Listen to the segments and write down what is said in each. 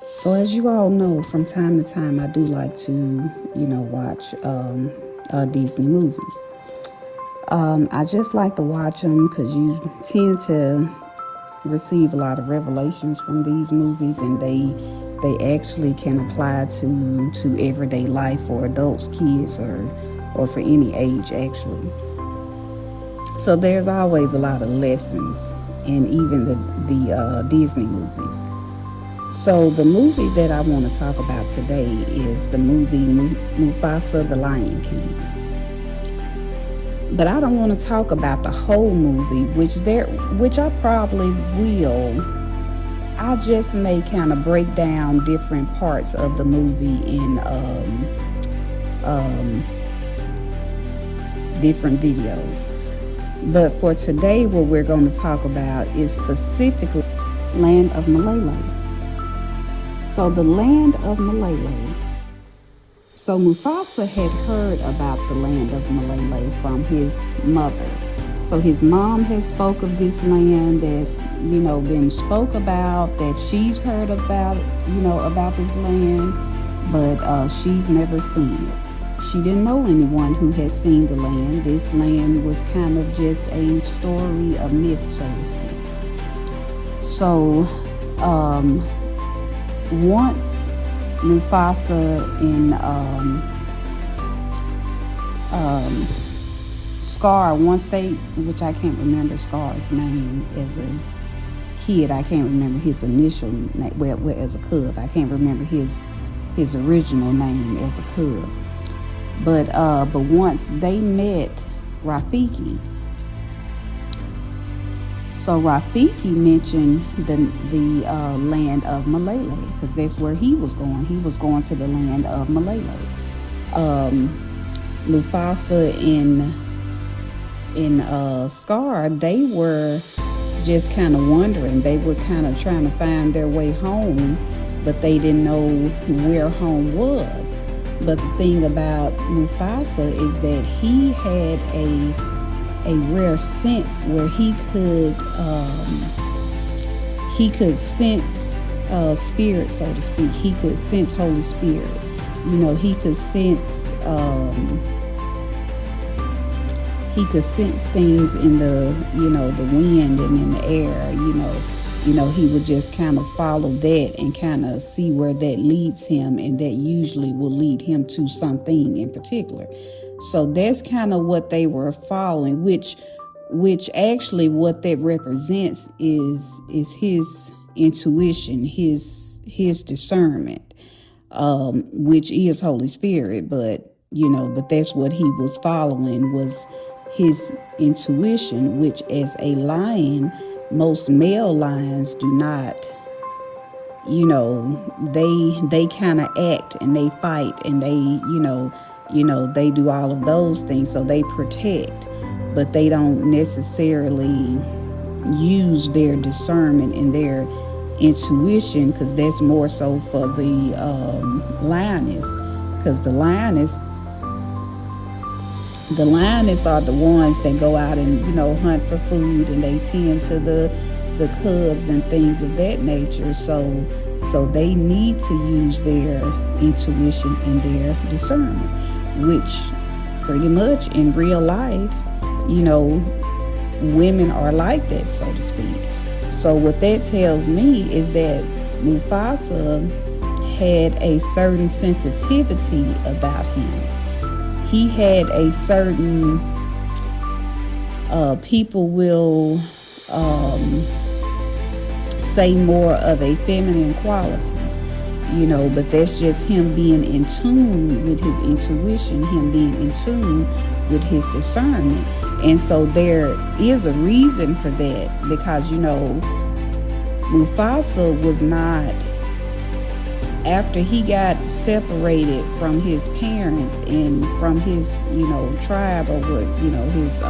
So, as you all know, from time to time, I do like to, watch Disney movies. I just like to watch them because you tend to receive a lot of revelations from these movies, and they actually can apply to everyday life for adults, kids, or for any age actually. So there's always a lot of lessons in even the Disney movies. So the movie that I want to talk about today is the movie Mufasa, the Lion King. But I don't want to talk about the whole movie, which I probably will. I just may kind of break down different parts of the movie in different videos. But for today, what we're going to talk about is specifically Land of Milele. So the land of Milele. So Mufasa had heard about the land of Milele from his mother. So his mom had spoke of this land that's, been spoke about, that she's heard about, about this land, but she's never seen it. She didn't know anyone who had seen the land. This land was kind of just a story, a myth, so to speak. So, once Mufasa and Scar, once they, which I can't remember Scar's name as a kid, I can't remember his initial name, well as a cub, I can't remember his original name as a cub. But once they met Rafiki, so Rafiki mentioned the land of Milele because that's where he was going. He was going to the land of Milele. Mufasa and Scar, they were just kind of wondering. They were kind of trying to find their way home, but they didn't know where home was. But the thing about Mufasa is that he had a rare sense where he could sense spirit, so to speak. He could sense Holy Spirit. He could sense things in the the wind and in the air. He would just kind of follow that and kind of see where that leads him, and that usually will lead him to something in particular. So that's kind of what they were following, which actually what that represents is his intuition, his discernment, which is Holy Spirit. But that's what he was following, was his intuition, which as a lion, most male lions do not. They kind of act and they fight and they they do all of those things, so they protect, but they don't necessarily use their discernment and their intuition, because that's more so for the lioness, because the lioness are the ones that go out and hunt for food, and they tend to the cubs and things of that nature. So they need to use their intuition and their discernment, which pretty much in real life, women are like that, so to speak. So what that tells me is that Mufasa had a certain sensitivity about him. He had a certain, people will say more of a feminine quality, but that's just him being in tune with his intuition, him being in tune with his discernment. And so there is a reason for that, because Mufasa was not, after he got separated from his parents and from his tribe, or what his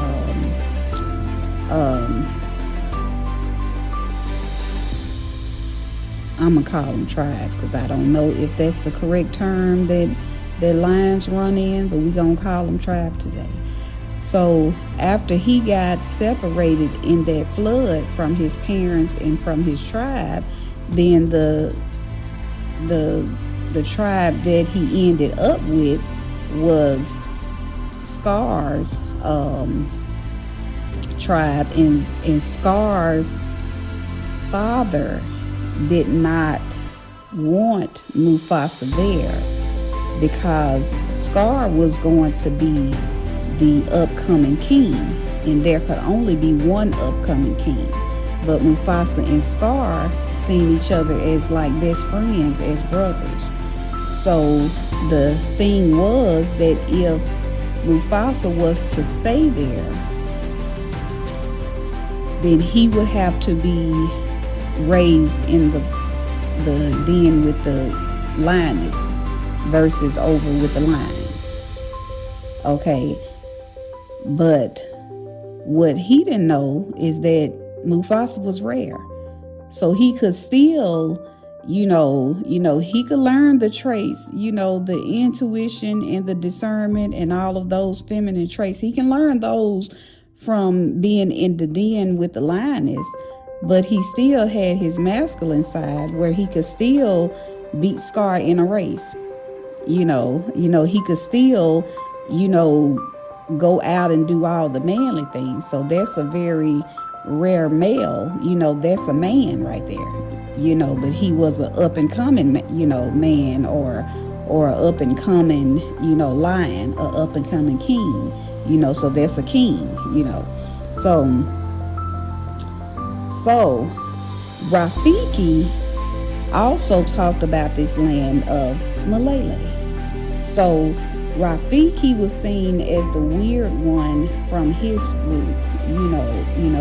I'm gonna call them tribes, because I don't know if that's the correct term that lions run in, but we gonna call them tribes today. So after he got separated in that flood from his parents and from his tribe, then the the the tribe that he ended up with was Scar's tribe, and Scar's father did not want Mufasa there because Scar was going to be the upcoming king, and there could only be one upcoming king. But Mufasa and Scar seen each other as like best friends, as brothers. So the thing was that if Mufasa was to stay there, then he would have to be raised in the den with the lioness versus over with the lions. Okay, but what he didn't know is that Mufasa was rare, so he could still, he could learn the traits, the intuition and the discernment and all of those feminine traits. He can learn those from being in the den with the lioness, but he still had his masculine side where he could still beat Scar in a race. He could still, go out and do all the manly things. So that's a very rare male, that's a man right there, but he was an up and coming, man, or an up and coming, lion, a up and coming king, so that's a king, So Rafiki also talked about this land of Milele. So Rafiki was seen as the weird one from his group,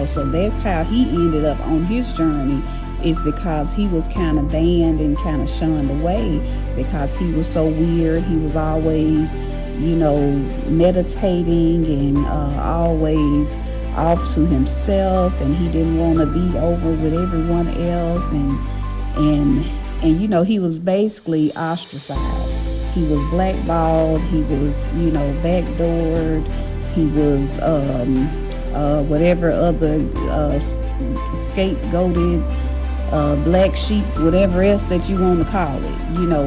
so that's how he ended up on his journey, is because he was kind of banned and kind of shunned away because he was so weird. He was always, meditating and always off to himself, and he didn't want to be over with everyone else, and he was basically ostracized. He was blackballed. He was, backdoored. He was whatever other scapegoated, black sheep, whatever else that you want to call it,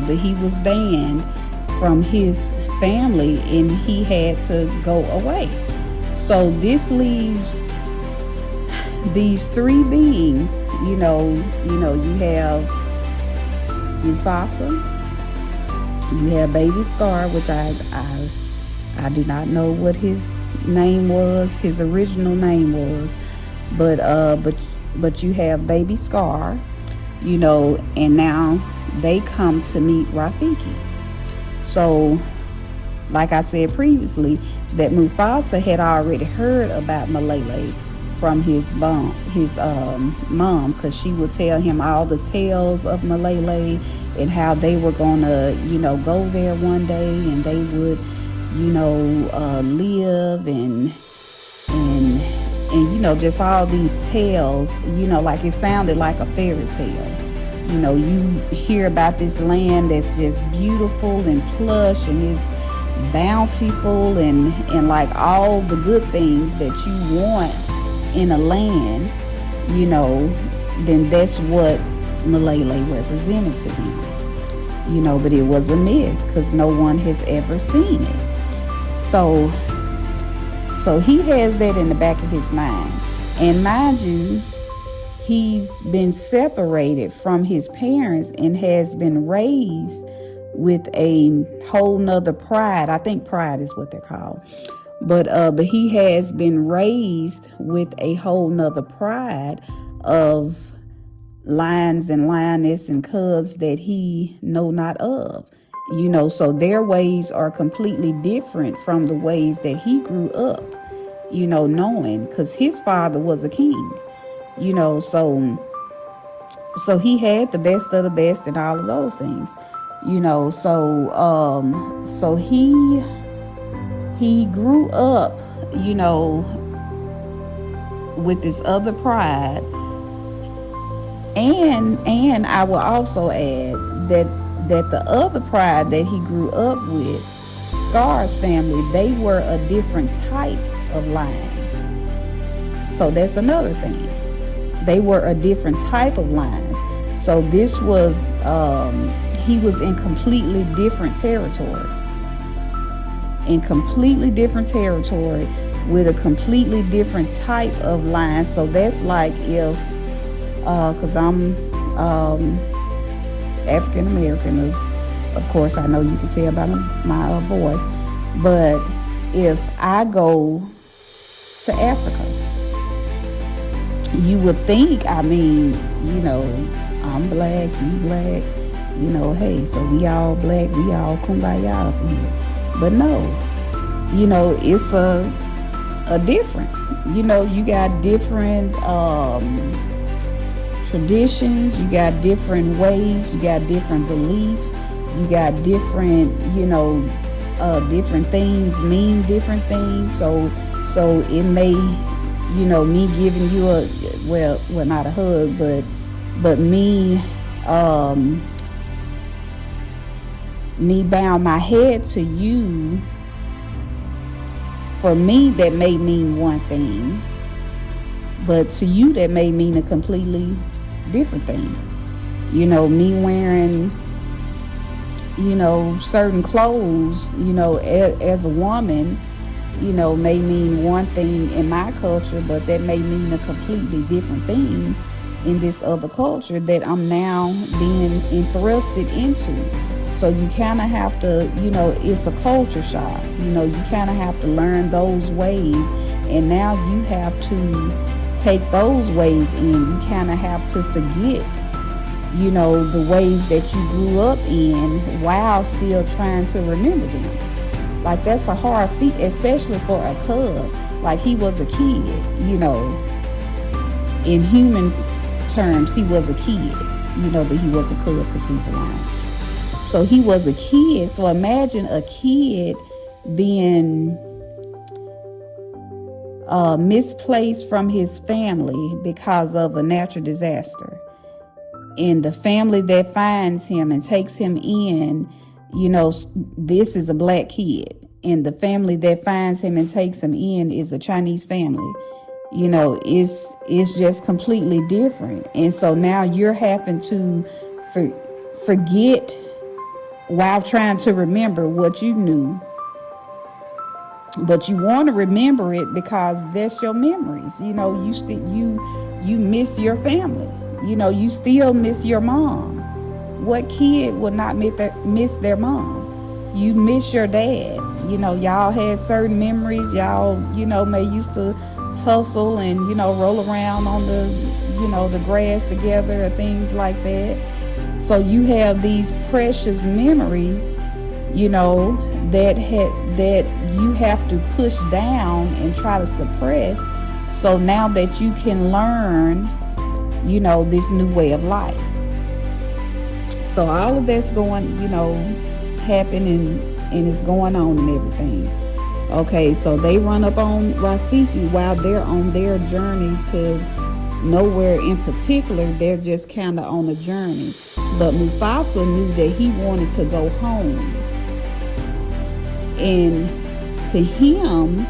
but he was banned from his family and he had to go away. So this leaves these three beings, you have Mufasa, you have baby Scar, which I do not know what his name was, his original name was, but you have baby Scar, and now they come to meet Rafiki. So, like I said previously, that Mufasa had already heard about Milele from his mom, because she would tell him all the tales of Milele and how they were gonna, go there one day and they would, live and just all these tales, like it sounded like a fairy tale. You hear about this land that's just beautiful and plush and is bountiful and like all the good things that you want in a land, then that's what Milele represented to them. But it was a myth because no one has ever seen it. So he has that in the back of his mind. And mind you, he's been separated from his parents and has been raised with a whole nother pride. I think pride is what they're called. But he has been raised with a whole nother pride of lions and lioness and cubs that he know not of. So their ways are completely different from the ways that he grew up, knowing, because his father was a king, so he had the best of the best and all of those things, so he grew up, with this other pride. And I will also add that the other pride that he grew up with, Scar's family, they were a different type of lions. So that's another thing. They were a different type of lions. So this was he was in completely different territory. In completely different territory with a completely different type of line. So that's like if, because I'm African American, of course, I know you can tell by my voice, but if I go to Africa, you would think, I'm black, you black, hey, so we all black, we all kumbaya up here. But no, it's a difference. You got different traditions, you got different ways, you got different beliefs, you got different, different things mean different things. So it may, me giving you not a hug, but me bowing my head to you, for me that may mean one thing, but to you that may mean a completely different thing. Me wearing, certain clothes, as a woman, may mean one thing in my culture, but that may mean a completely different thing in this other culture that I'm now being entrusted into. So you kind of have to, it's a culture shock. You kind of have to learn those ways, and now you have to take those ways in. You kind of have to forget, the ways that you grew up in while still trying to remember them. Like, that's a hard feat, especially for a cub. Like, he was a kid, in human terms, he was a kid, but he was a cub because he's a lion. So he was a kid. So imagine a kid being misplaced from his family because of a natural disaster. And the family that finds him and takes him in, this is a black kid. And the family that finds him and takes him in is a Chinese family. It's just completely different. And so now you're having to forget while trying to remember what you knew. But you want to remember it because that's your memories. You miss your family. You still miss your mom. What kid would not miss their mom? You miss your dad. Y'all had certain memories. Y'all, may used to tussle and, roll around on the grass together or things like that. So you have these precious memories, that you have to push down and try to suppress. So now that you can learn, this new way of life. So all of that's going, happening and it's going on and everything. Okay, so they run up on Rafiki while they're on their journey to nowhere in particular. They're just kind of on a journey. But Mufasa knew that he wanted to go home. And to him,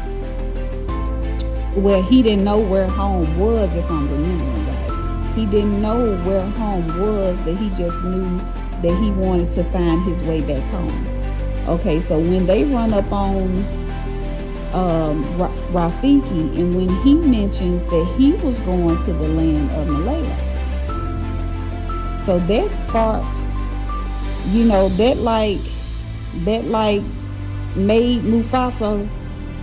he didn't know where home was, if I'm remembering right. He didn't know where home was, but he just knew that he wanted to find his way back home. Okay, so when they run up on Rafiki, and when he mentions that he was going to the land of Milele, so that sparked, that made Mufasa's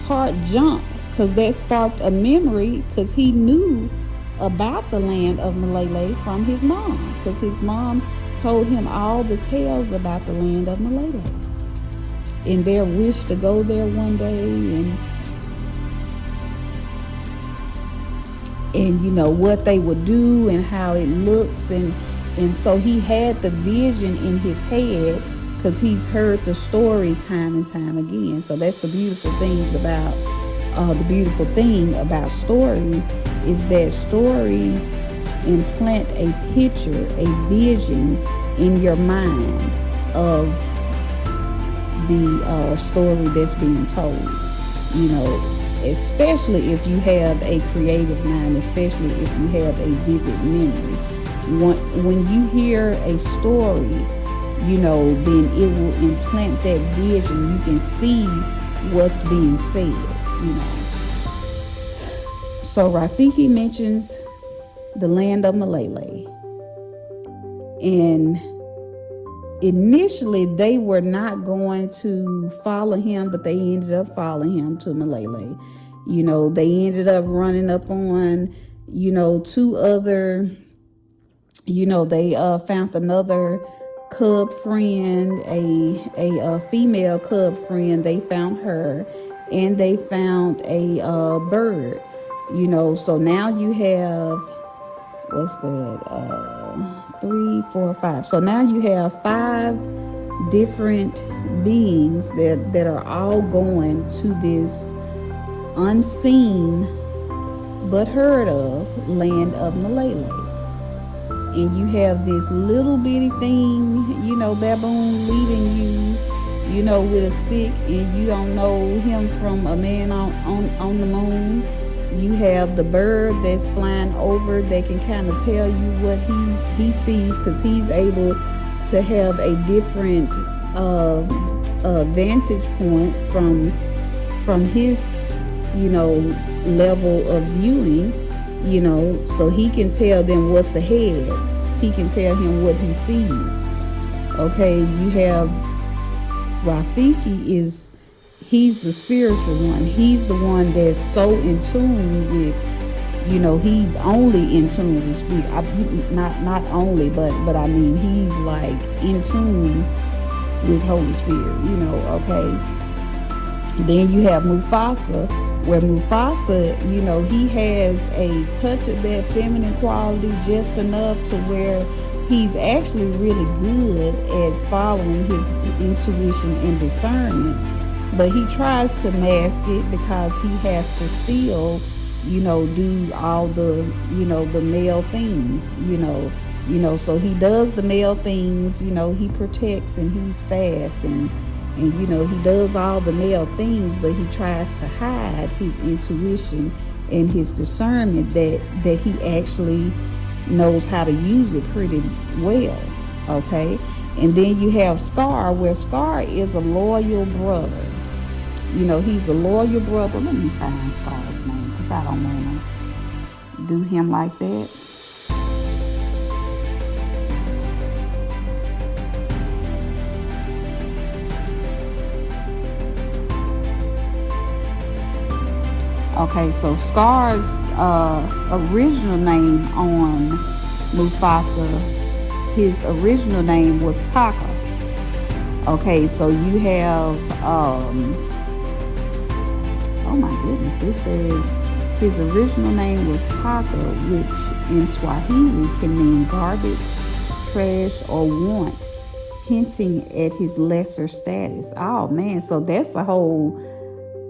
heart jump, because that sparked a memory, because he knew about the land of Milele from his mom, because his mom told him all the tales about the land of Milele and their wish to go there one day, and what they would do and how it looks, and so he had the vision in his head because he's heard the story time and time again. So that's the beautiful thing about stories, is that stories implant a picture, a vision in your mind of the story that's being told. Especially if you have a creative mind, especially if you have a vivid memory. When you hear a story then it will implant that vision. You can see what's being said. So Rafiki mentions the land of Milele. And initially they were not going to follow him, but they ended up following him to Milele. They ended up running up on, two other, they found another cub friend, a female cub friend. They found her, and they found a bird. So now you have, what's that? 3, 4, 5. So now you have 5 different beings that are all going to this unseen but heard of land of Milele. And you have this little bitty thing, baboon leading you, with a stick, and you don't know him from a man on the moon. You have the bird that's flying over that can kind of tell you what he sees, because he's able to have a different vantage point from his level of viewing, so he can tell them what's ahead. He can tell him what he sees. Okay, you have Rafiki he's the spiritual one. He's the one that's so in tune with, he's only in tune with spirit. Not only, but I mean, he's like in tune with Holy Spirit, okay. Then you have Mufasa, where Mufasa, he has a touch of that feminine quality, just enough to where he's actually really good at following his intuition and discernment. But he tries to mask it because he has to still, do all the, the male things, so he does the male things, he protects and he's fast and he does all the male things, but he tries to hide his intuition and his discernment that he actually knows how to use it pretty well, okay? And then you have Scar, where Scar is a loyal brother. He's a loyal brother. Let me find Scar's name, because I don't want to do him like that. Okay, so Scar's original name on Mufasa, his original name was Taka. Okay, so you have, oh my goodness, this says his original name was Taka, which in Swahili can mean garbage, trash, or want, hinting at his lesser status. Oh man, so that's a whole,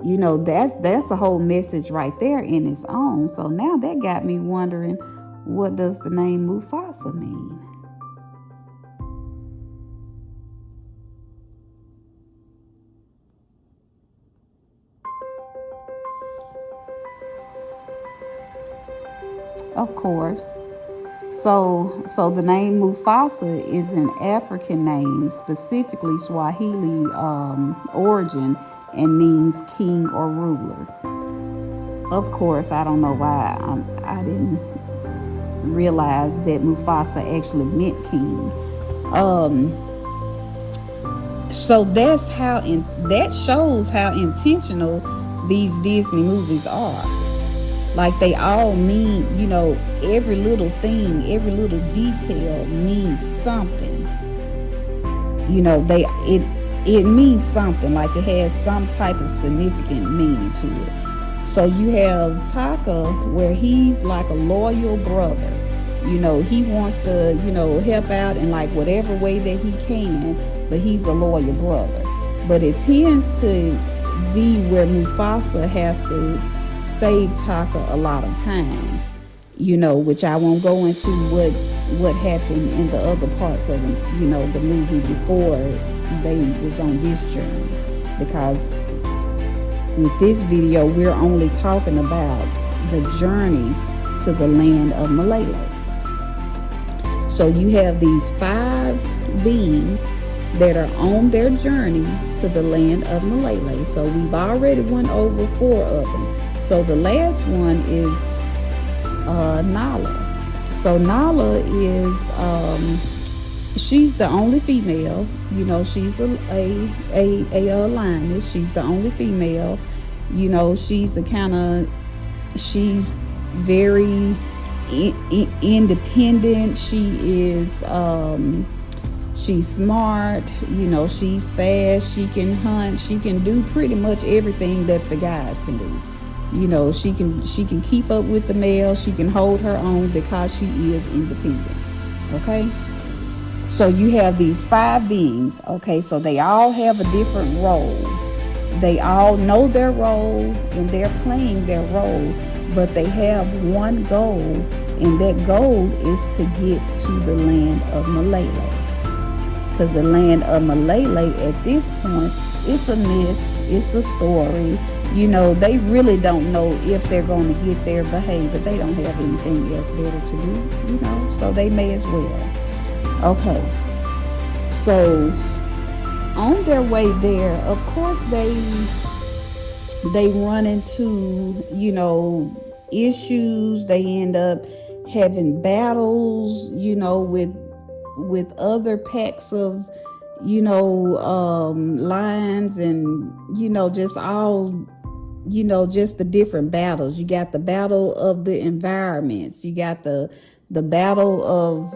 that's a whole message right there in its own. So now that got me wondering, what does the name Mufasa mean? Of course. So the name Mufasa is an African name, specifically Swahili origin, and means king or ruler. Of course, I don't know why I didn't realize that Mufasa actually meant king. So that shows how intentional these Disney movies are. Like, they all mean, every little thing, every little detail means something. It means something, like it has some type of significant meaning to it. So you have Taka, where he's like a loyal brother. He wants to, help out in like whatever way that he can, but he's a loyal brother. But it tends to be where Mufasa has to save Taka a lot of times, which I won't go into what happened in the other parts of the movie before they was on this journey, because with this video we're only talking about the journey to the land of Milele. So you have these 5 beings that are on their journey to the land of Milele. So we've already went over 4 of them. So the last one is Nala. So Nala is she's the only female. She's a lioness. She's the only female. She's very independent. She's smart. She's fast. She can hunt. She can do pretty much everything that the guys can do. She can keep up with the male. She can hold her own because she is independent. Okay. So you have these 5 beings. Okay. So they all have a different role. They all know their role and they're playing their role, but they have one goal, and that goal is to get to the land of Milele. Because the land of Milele at this point, it's a myth, it's a story. They really don't know if they're going to get there, but hey, but they don't have anything else better to do, so they may as well. Okay. So on their way there, of course, they run into, issues. They end up having battles, with other packs of, lions, and, just all, just the different battles. You got the battle of the environments. You got the battle of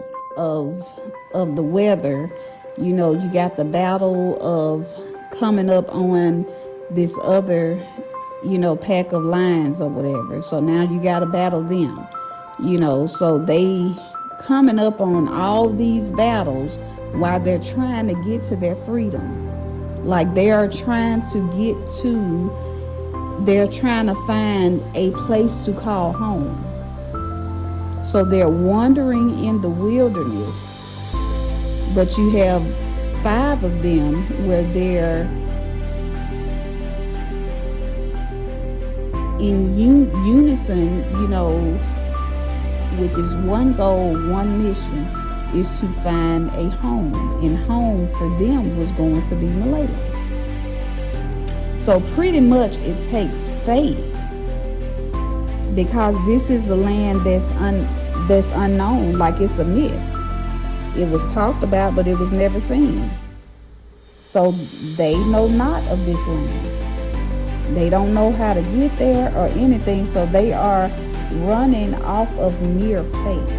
the weather. You got the battle of coming up on this other, pack of lions or whatever. So now you got to battle them, so they coming up on all these battles while they're trying to get to their freedom. Like they're trying to find a place to call home. So they're wandering in the wilderness, but you have 5 of them where they're in unison, with this one goal, one mission, is to find a home. And home for them was going to be Milele. So pretty much it takes faith, because this is the land that's unknown, like it's a myth. It was talked about, but it was never seen. So they know not of this land. They don't know how to get there or anything, so they are running off of mere faith.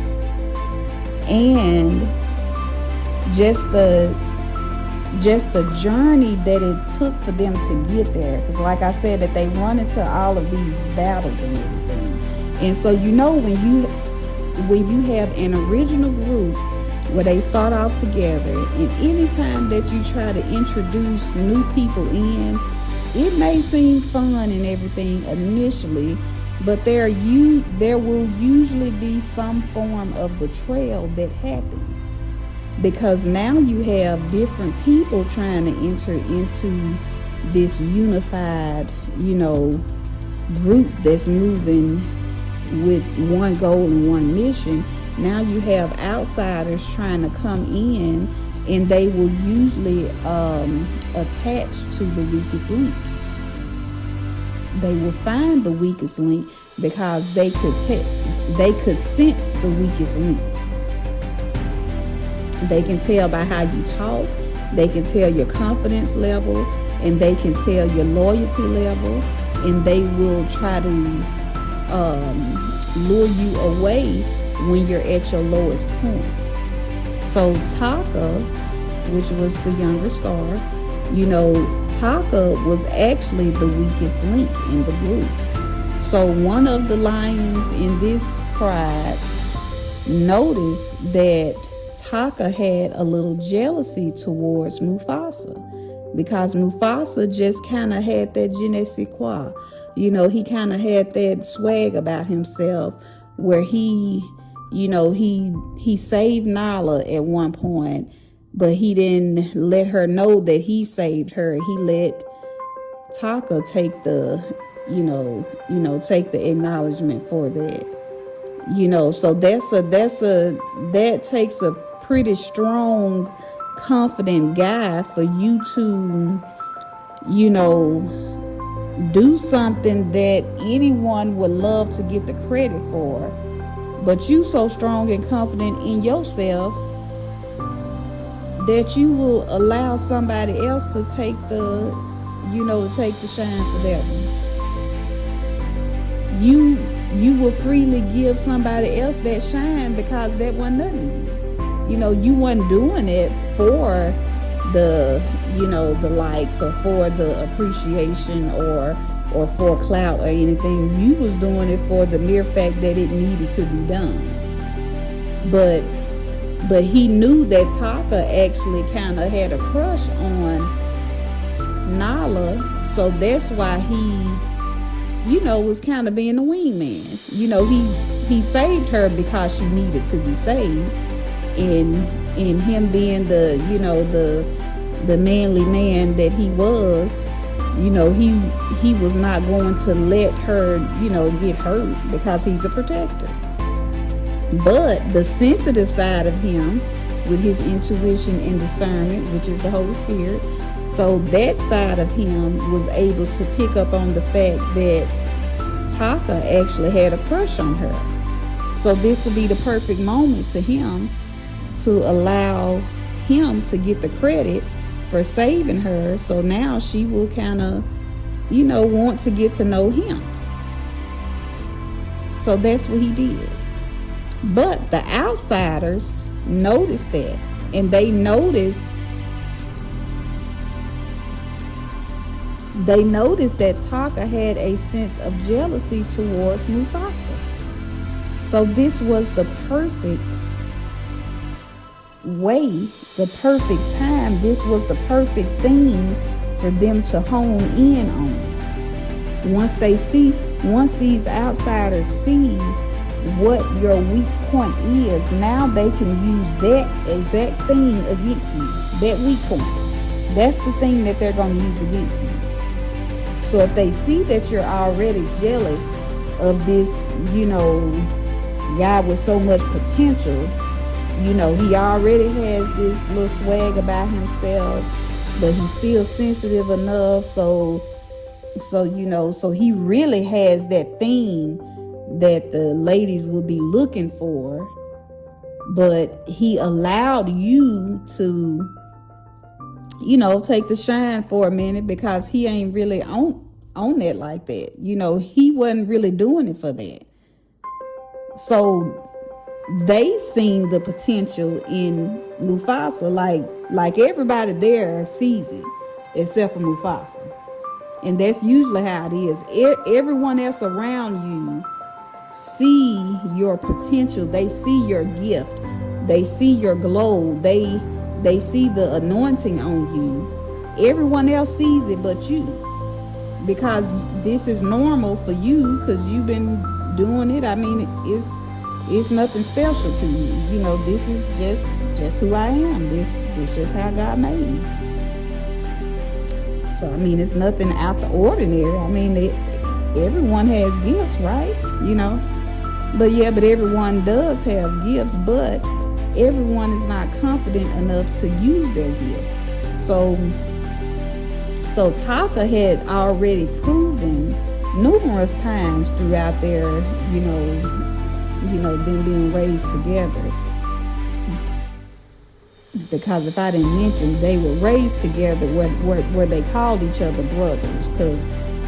And just the journey that it took for them to get there. Because like I said, that they run into all of these battles and everything. And so when you have an original group where they start off together, and anytime that you try to introduce new people in, it may seem fun and everything initially, but there will usually be some form of betrayal that happens, because now you have different people trying to enter into this unified, group that's moving with one goal and one mission. Now you have outsiders trying to come in, and they will usually attach to the weakest link. They will find the weakest link because they could sense the weakest link. They can tell by how you talk. They can tell your confidence level, and they can tell your loyalty level, and they will try to lure you away when you're at your lowest point. So Taka, which was the younger star, Taka was actually the weakest link in the group. So one of the lions in this pride noticed that Taka had a little jealousy towards Mufasa, because Mufasa just kind of had that je ne sais quoi. He kind of had that swag about himself where he saved Nala at one point, but he didn't let her know that he saved her. He let Taka take the, take the acknowledgement for that. So that takes a pretty strong confident guy for you to, you know, do something that anyone would love to get the credit for, but you so strong and confident in yourself that you will allow somebody else to take the, to take the shine for that one. You will freely give somebody else that shine because that wasn't nothing to you. You wasn't doing it for the, the likes or for the appreciation or for clout or anything. You was doing it for the mere fact that it needed to be done. But he knew that Taka actually kind of had a crush on Nala, so that's why he, was kind of being the wingman. He saved her because she needed to be saved, and him being the, the manly man that he was, he was not going to let her, get hurt because he's a protector. But the sensitive side of him, with his intuition and discernment, which is the Holy Spirit, so that side of him was able to pick up on the fact that Taka actually had a crush on her. So this would be the perfect moment to him to allow him to get the credit for saving her. So now she will kind of, want to get to know him. So that's what he did. But the outsiders noticed that, and they noticed that Taka had a sense of jealousy towards Mufasa. So this was the perfect way, the perfect time. This was the perfect thing for them to hone in on. Once these outsiders see what your weak point is, now they can use that exact thing against you. That weak point, that's the thing that they're going to use against you. So if they see that you're already jealous of this, guy with so much potential, he already has this little swag about himself, but he's still sensitive enough, so he really has that thing that the ladies will be looking for, but he allowed you to, take the shine for a minute because he ain't really on it like that. He wasn't really doing it for that. So they seen the potential in Mufasa, like everybody there sees it except for Mufasa. And that's usually how it is. Everyone else around you see your potential. They see your gift. They see your glow. They see the anointing on you. Everyone else sees it but you, because this is normal for you because you've been doing it. I mean, it's nothing special to you. This is just who I am. This just how God made me. So I mean, it's nothing out the ordinary. I mean, everyone has gifts, right? But everyone does have gifts, but everyone is not confident enough to use their gifts. So Taka had already proven numerous times throughout their, them being raised together. Because if I didn't mention, they were raised together where they called each other brothers, because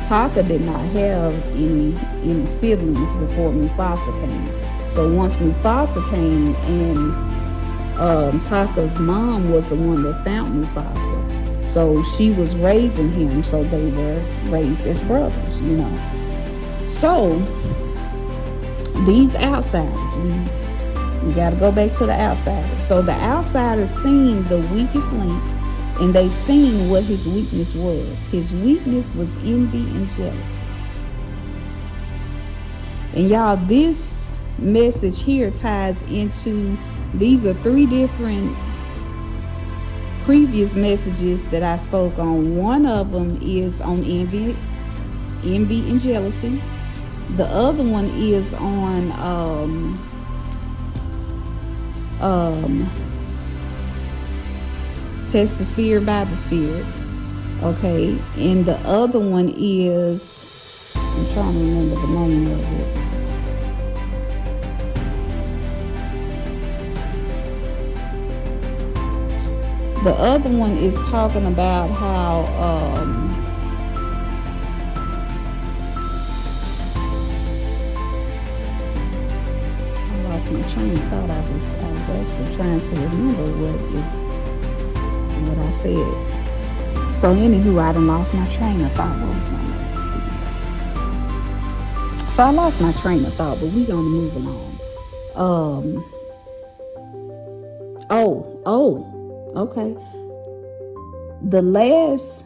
Taka did not have any siblings before Mufasa came. So once Mufasa came, and Taka's mom was the one that found Mufasa, so she was raising him, so they were raised as brothers, So these outsiders, we got to go back to the outsiders. So the outsiders seen the weakest link, and they seen what his weakness was. His weakness was envy and jealousy. And y'all, this message here ties into, these are 3 different previous messages that I spoke on. One of them is on envy and jealousy. The other one is on test the spirit by the spirit. Okay, and the other one is, I'm trying to remember the name of it. The other one is talking about how I lost my train of thought. I was actually trying to remember what I said. So anywho, I done lost my train of thought. What was my last one? So I lost my train of thought, but we're gonna move along. Okay. The last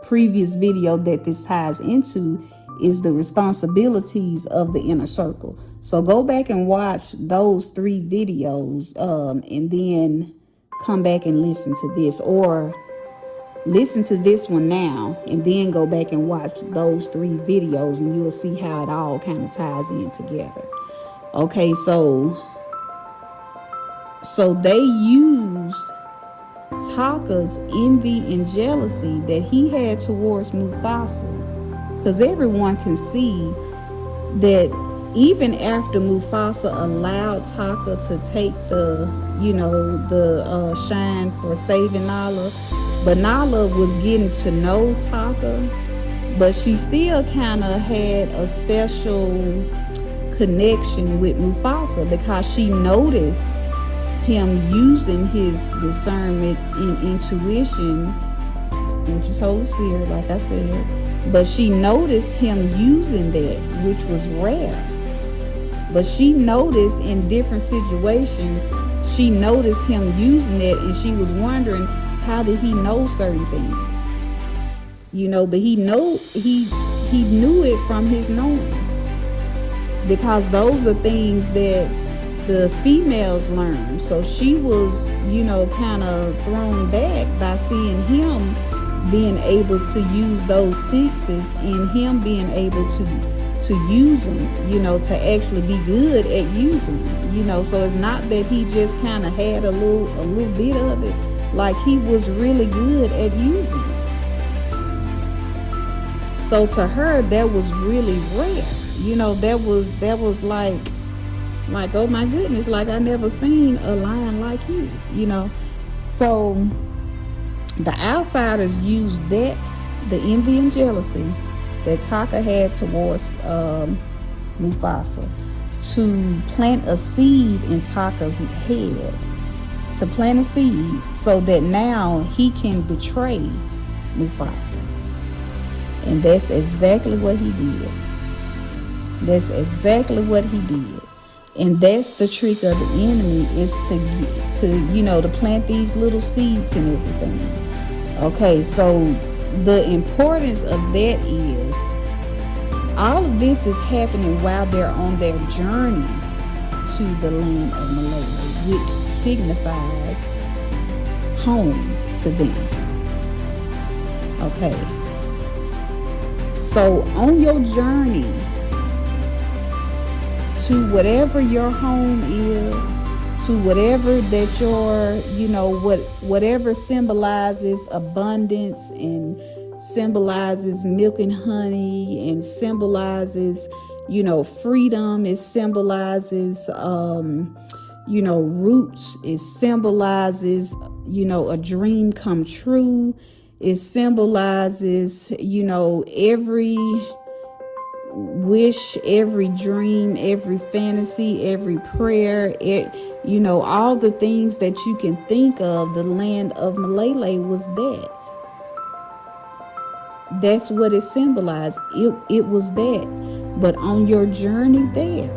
previous video that this ties into is the responsibilities of the inner circle. So go back and watch those 3 videos and then come back and listen to this, or listen to this one now and then go back and watch those 3 videos, and you'll see how it all kind of ties in together. Okay, so they used Taka's envy and jealousy that he had towards Mufasa, because everyone can see that even after Mufasa allowed Taka to take the shine for saving Nala, but Nala was getting to know Taka, but she still kind of had a special connection with Mufasa because she noticed him using his discernment and intuition, which is Holy Spirit, like I said, but she noticed him using that, which was rare. But she noticed in different situations, she noticed him using it, and she was wondering, how did he know certain things? But he knew it from his knowing, because those are things that the females learn. So she was, kind of thrown back by seeing him being able to use those senses and him being able to use them, to actually be good at using them, so it's not that he just kind of had a little bit of it, like he was really good at using it. So to her, that was really rare, that was like, oh my goodness, like I never seen a lion like you, So the outsiders used that, the envy and jealousy that Taka had towards Mufasa, to plant a seed in Taka's head, to plant a seed so that now he can betray Mufasa. And that's exactly what he did. That's exactly what he did. And that's the trick of the enemy, is to plant these little seeds and everything. Okay, so the importance of that is all of this is happening while they're on their journey to the land of Milele, which signifies home to them. Okay, so on your journey to whatever your home is, to whatever that your, whatever symbolizes abundance and symbolizes milk and honey and symbolizes, freedom, it symbolizes, roots, it symbolizes, a dream come true, it symbolizes, every wish, every dream, every fantasy, every prayer, all the things that you can think of. The land of Milele was that. That's what it symbolized. It was that. But on your journey there,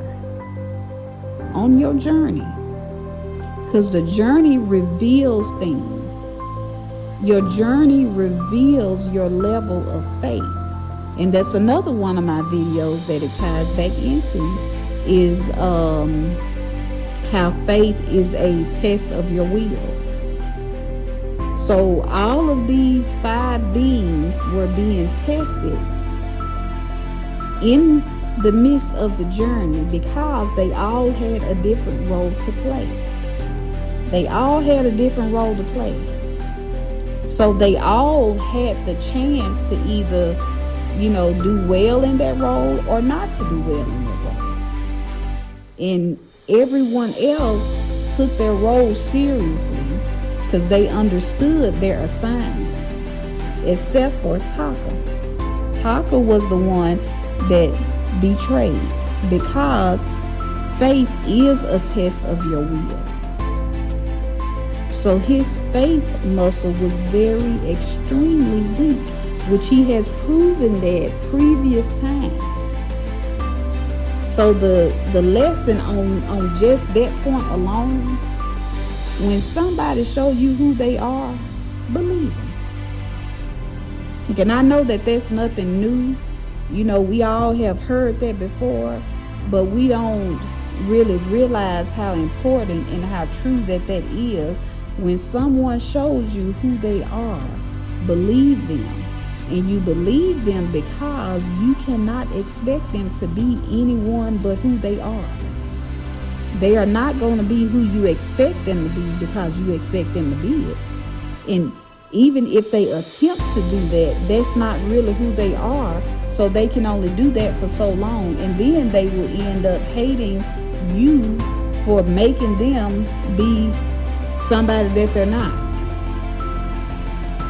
because the journey reveals things. Your journey reveals your level of faith. And that's another one of my videos that it ties back into, is how faith is a test of your will. So all of these 5 beings were being tested in the midst of the journey because they all had a different role to play. They all had a different role to play. So they all had the chance to either, do well in that role or not to do well in that role. And everyone else took their role seriously because they understood their assignment, except for Taka. Taka was the one that betrayed, because faith is a test of your will. So his faith muscle was very extremely weak, which he has proven that previous times. So the lesson on just that point alone, when somebody show you who they are, believe them. And I know that that's nothing new. We all have heard that before, but we don't really realize how important and how true that is. When someone shows you who they are, believe them. And you believe them because you cannot expect them to be anyone but who they are. They are not going to be who you expect them to be because you expect them to be it. And even if they attempt to do that, that's not really who they are. So they can only do that for so long. And then they will end up hating you for making them be somebody that they're not.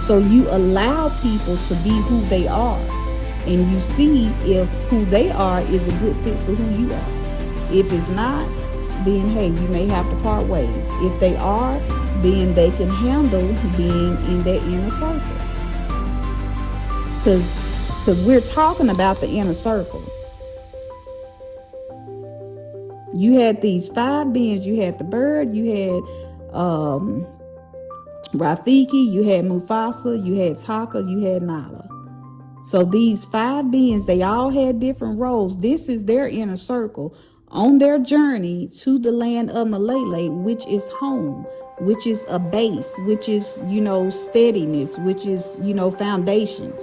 So you allow people to be who they are, and you see if who they are is a good fit for who you are. If it's not, then hey, you may have to part ways. If they are, then they can handle being in that inner circle. Because we're talking about the inner circle. You had these 5 beings. You had the bird, you had Rafiki, you had Mufasa, you had Taka, you had Nala. So these 5 beings, they all had different roles. This is their inner circle on their journey to the land of Milele, which is home, which is a base, which is, steadiness, which is, foundations.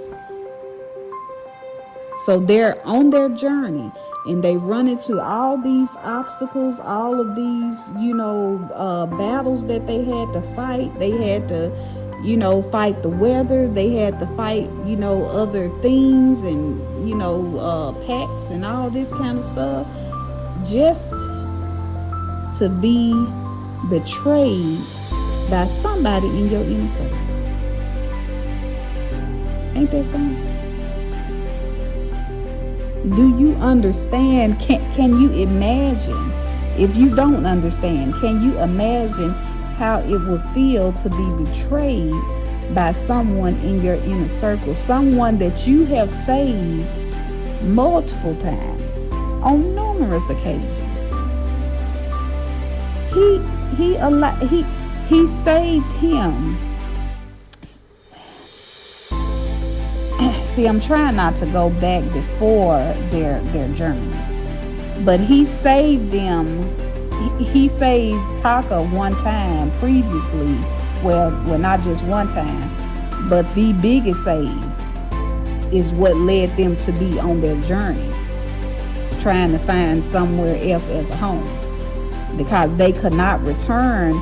So they're on their journey, and they run into all these obstacles, all of these, battles that they had to fight. They had to, fight the weather. They had to fight, other things and, packs and all this kind of stuff, just to be betrayed by somebody in your inner circle. Ain't that something? Do you understand? Can you imagine? If you don't understand, can you imagine how it would feel to be betrayed by someone in your inner circle? Someone that you have saved multiple times on numerous occasions. He saved him. See, I'm trying not to go back before their journey, but he saved them. He saved Taka one time previously. Well, not just one time, but the biggest save is what led them to be on their journey, trying to find somewhere else as a home, because they could not return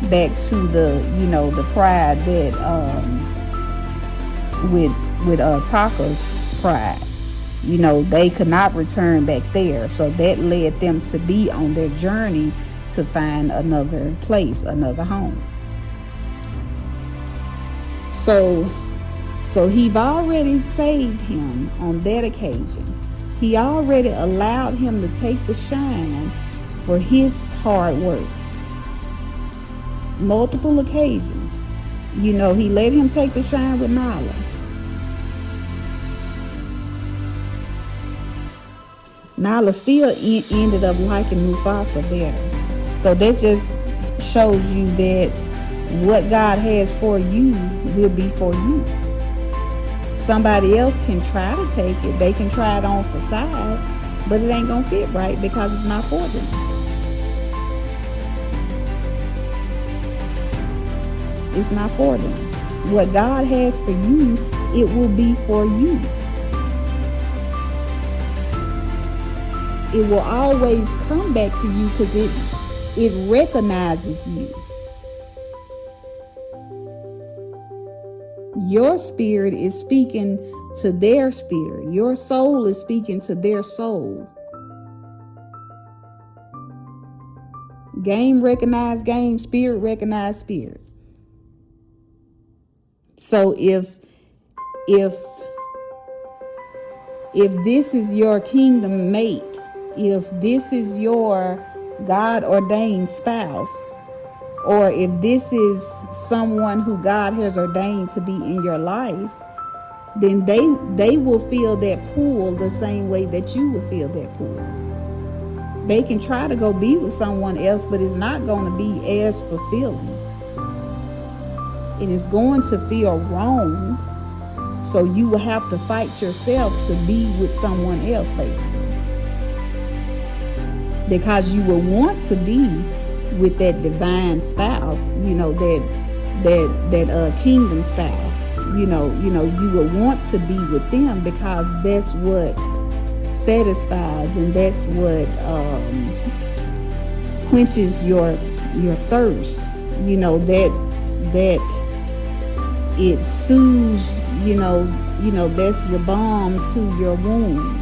back to the pride that with Taka's pride. They could not return back there. So that led them to be on their journey to find another place, another home. So he've already saved him on that occasion. He already allowed him to take the shine for his hard work. Multiple occasions. He let him take the shine with Nala. Nala still ended up liking Mufasa better. So that just shows you that what God has for you will be for you. Somebody else can try to take it. They can try it on for size, but it ain't going to fit right because it's not for them. It's not for them. What God has for you, it will be for you. It will always come back to you because it recognizes you. Your spirit is speaking to their spirit. Your soul is speaking to their soul. Game recognize game, spirit recognize spirit. So if this is your kingdom mate, if this is your God ordained spouse, or if this is someone who God has ordained to be in your life, then they will feel that pull the same way that you will feel that pull. They can try to go be with someone else, but it's not going to be as fulfilling. It is going to feel wrong. So you will have to fight yourself to be with someone else, basically. Because you will want to be with that divine spouse, that kingdom spouse. You will want to be with them because that's what satisfies and that's what quenches your thirst. That it soothes, that's your balm to your wound,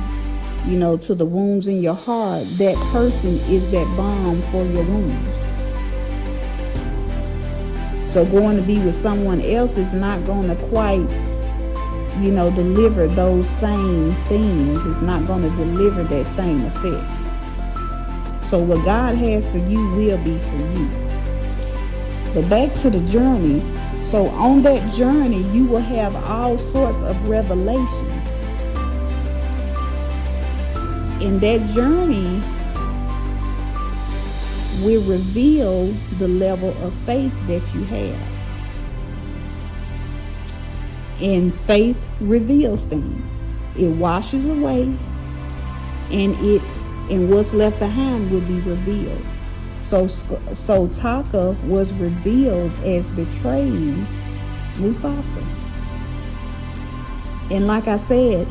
to the wounds in your heart. That person is that balm for your wounds. So going to be with someone else is not going to quite, deliver those same things. It's not going to deliver that same effect. So what God has for you will be for you. But back to the journey. So on that journey, you will have all sorts of revelations. In that journey will reveal the level of faith that you have. And faith reveals things. It washes away, and what's left behind will be revealed. So Taka was revealed as betraying Mufasa. And like I said,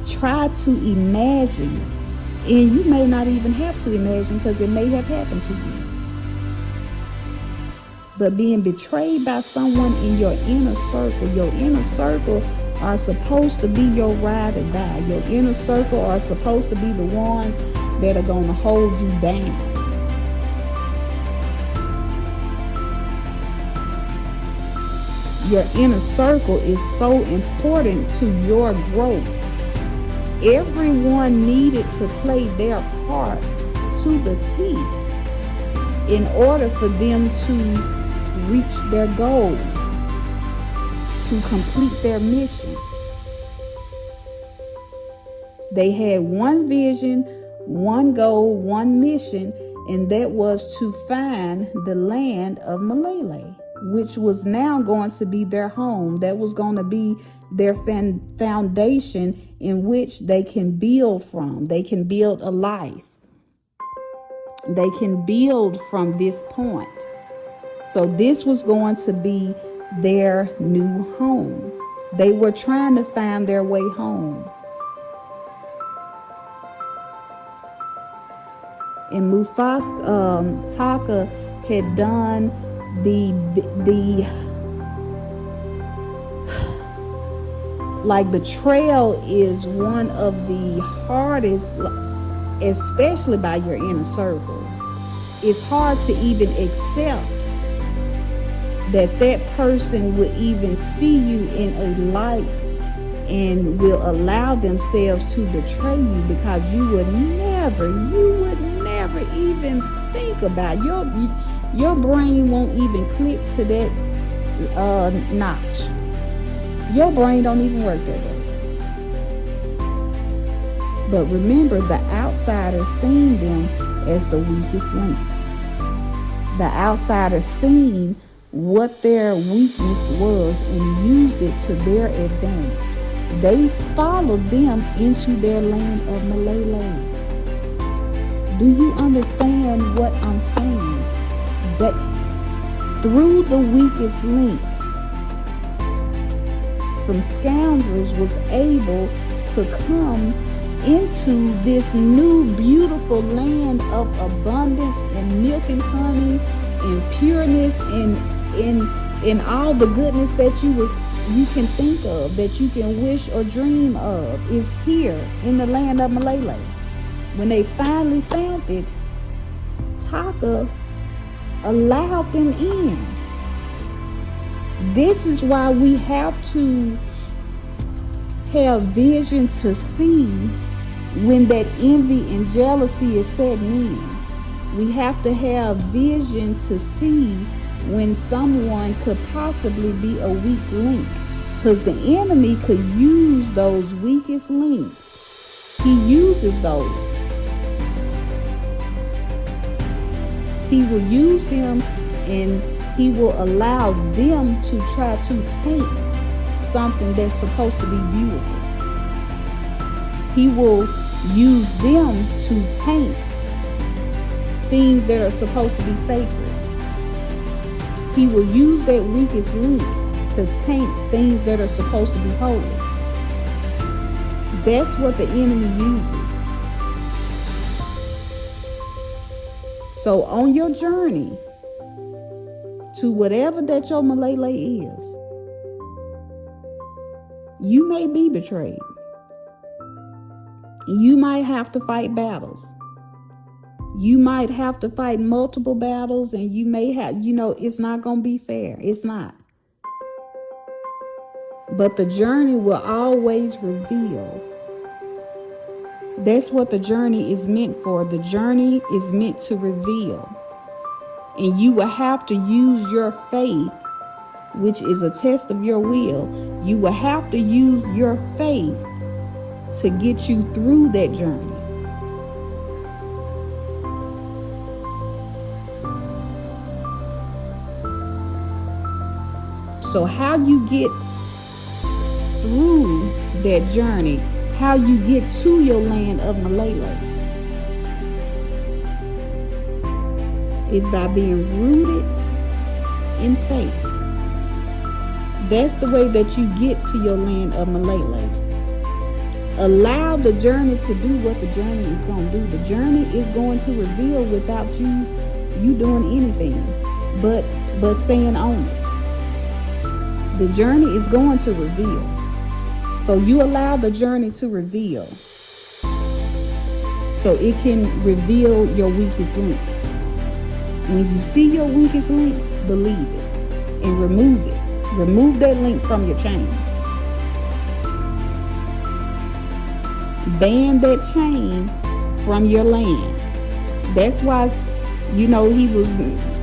try to imagine, and you may not even have to imagine because it may have happened to you. But being betrayed by someone in your inner circle are supposed to be your ride or die. Your inner circle are supposed to be the ones that are going to hold you down. Your inner circle is so important to your growth. Everyone needed to play their part to the T in order for them to reach their goal, to complete their mission. They had one vision, one goal, one mission, and that was to find the land of Milele, which was now going to be their home. That was going to be their foundation in which they can build from. They can build a life. They can build from this point. So this was going to be their new home. They were trying to find their way home. And Mufasa, Taka had done the trail is one of the hardest, especially by your inner circle. It's hard to even accept that person would even see you in a light and will allow themselves to betray you, because you would never even think about your brain won't even click to that notch. Your brain don't even work that way. But remember, the outsider seen them as the weakest link. The outsider seen what their weakness was and used it to their advantage. They followed them into their land of Milele. Do you understand what I'm saying? That through the weakest link, some scoundrels was able to come into this new beautiful land of abundance and milk and honey and pureness and all the goodness that you was you can think of, that you can wish or dream of, is here in the land of Milele. When they finally found it, Taka allowed them in. This is why we have to have vision to see when that envy and jealousy is setting in. We have to have vision to see when someone could possibly be a weak link, because the enemy could use those weakest links. He uses those. He will use them, and he will allow them to try to taint something that's supposed to be beautiful. He will use them to taint things that are supposed to be sacred. He will use that weakest link to taint things that are supposed to be holy. That's what the enemy uses. So on your journey to whatever that your Milele is, you may be betrayed. You might have to fight battles. You might have to fight multiple battles, and you may have, it's not going to be fair. It's not. But the journey will always reveal. That's what the journey is meant for. The journey is meant to reveal. And you will have to use your faith, which is a test of your will. You will have to use your faith to get you through that journey. So how you get through that journey, how you get to your land of Milele, is by being rooted in faith. That's the way that you get to your land of Milele. Allow the journey to do what the journey is going to do. The journey is going to reveal without you doing anything but staying on it. The journey is going to reveal. So you allow the journey to reveal, so it can reveal your weakest link. When you see your weakest link, believe it and remove it. Remove that link from your chain. Ban that chain from your land. That's why, he was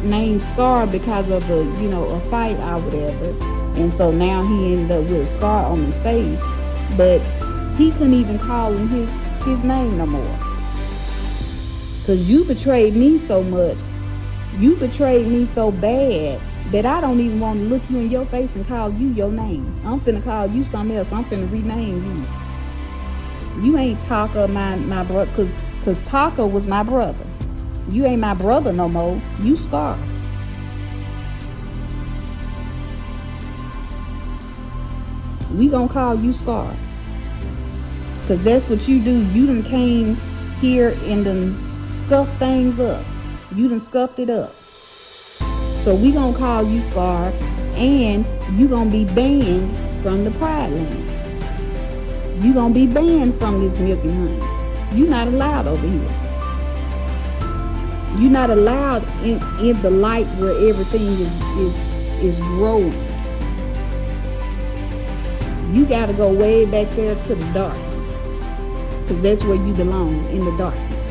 named Scar, because of a fight or whatever. And so now he ended up with a scar on his face. But he couldn't even call him his name no more. Because you betrayed me so much. You betrayed me so bad that I don't even want to look you in your face and call you your name. I'm finna call you something else. I'm finna rename you. You ain't Taka, my brother. Because Taka was my brother. You ain't my brother no more. You Scar. We gonna call you Scar, because that's what you do. You done came here and done scuffed things up. You done scuffed it up. So we gonna call you Scar, and you gonna be banned from the Pride Lands. You gonna be banned from this milk and honey. You not allowed over here. You not allowed in the light where everything is growing. You got to go way back there to the darkness, because that's where you belong, in the darkness.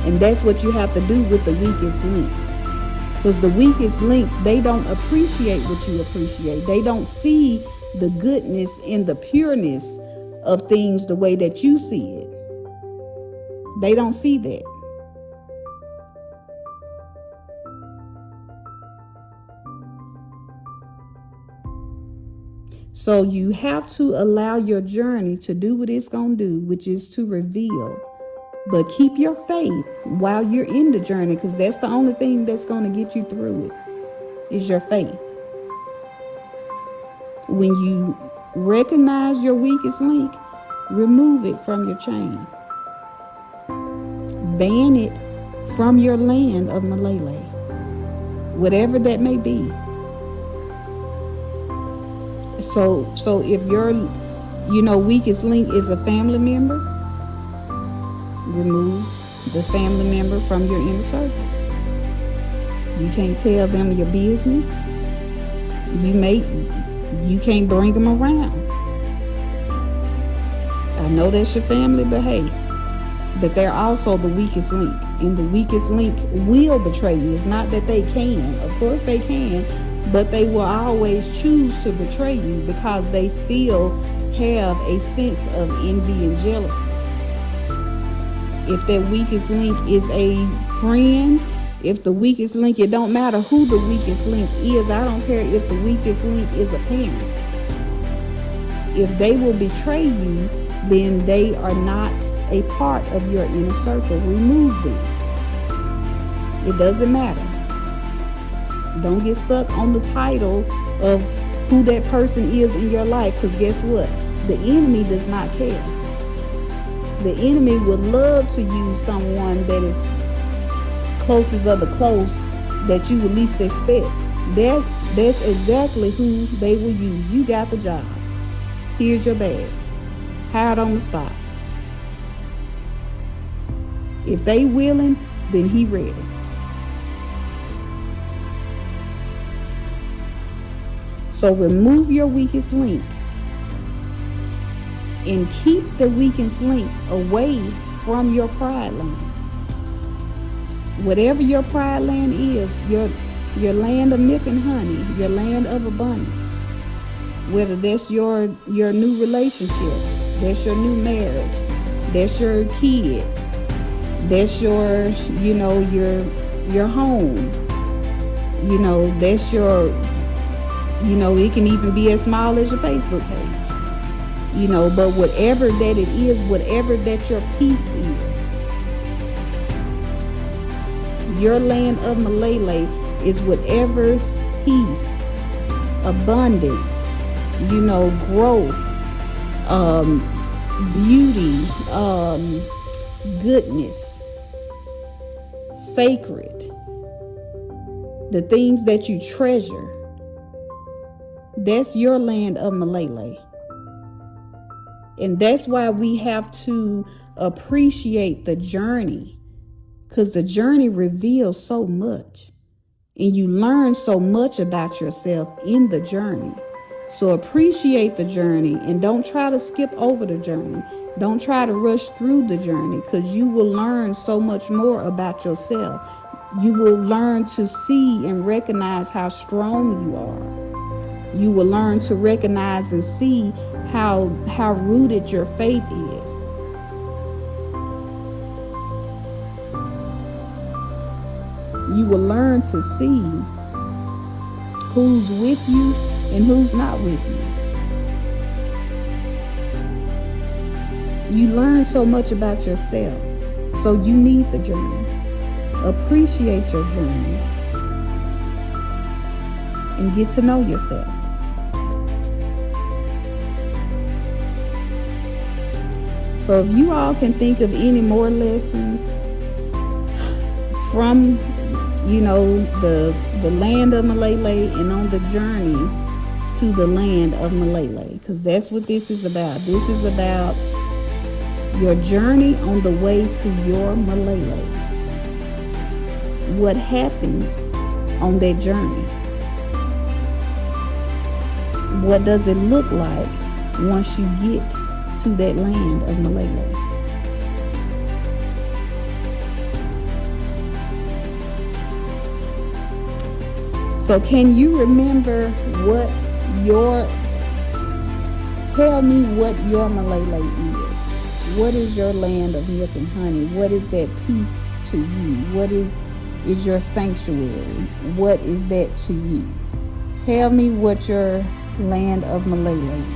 And that's what you have to do with the weakest links, because the weakest links, they don't appreciate what you appreciate. They don't see the goodness and the pureness of things the way that you see it. They don't see that. So you have to allow your journey to do what it's going to do, which is to reveal. But keep your faith while you're in the journey, because that's the only thing that's going to get you through it, is your faith. When you recognize your weakest link, remove it from your chain. Ban it from your land of Milele, whatever that may be. So if your, weakest link is a family member, remove the family member from your inner circle. You can't tell them your business. You can't bring them around. I know that's your family, but they're also the weakest link. And the weakest link will betray you. It's not that they can. Of course they can, but they will always choose to betray you because they still have a sense of envy and jealousy. If that weakest link is a friend, if the weakest link, it don't matter who the weakest link is. I don't care if the weakest link is a parent. If they will betray you, then they are not a part of your inner circle. Remove them. It doesn't matter. Don't get stuck on the title of who that person is in your life, because guess what? The enemy does not care. The enemy would love to use someone that is closest of the close that you would least expect. That's exactly who they will use. You got the job. Here's your badge. Hired on the spot. If they willing, then he ready. So remove your weakest link and keep the weakest link away from your pride land. Whatever your pride land is, your land of milk and honey, your land of abundance, whether that's your new relationship, that's your new marriage, that's your kids, that's your home, that's your, it can even be as small as your Facebook page, but whatever that it is, whatever that your peace is, your land of Milele is whatever peace, abundance, growth, beauty, goodness, sacred, the things that you treasure. That's your land of Milele. And that's why we have to appreciate the journey, because the journey reveals so much. And you learn so much about yourself in the journey. So appreciate the journey and don't try to skip over the journey. Don't try to rush through the journey, because you will learn so much more about yourself. You will learn to see and recognize how strong you are. You will learn to recognize and see how rooted your faith is. You will learn to see who's with you and who's not with you. You learn so much about yourself. So you need the journey. Appreciate your journey and get to know yourself. So if you all can think of any more lessons from the land of Milele and on the journey to the land of Milele, because that's what this is about. This is about your journey on the way to your Milele. What happens on that journey? What does it look like once you get to that land of Milele? So can you remember tell me what your Milele is? What is your land of milk and honey? What is that peace to you? What is your sanctuary? What is that to you? Tell me what your land of Milele is.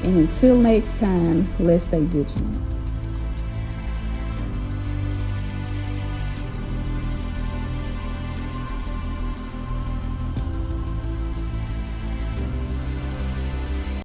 And until next time, let's stay vigilant.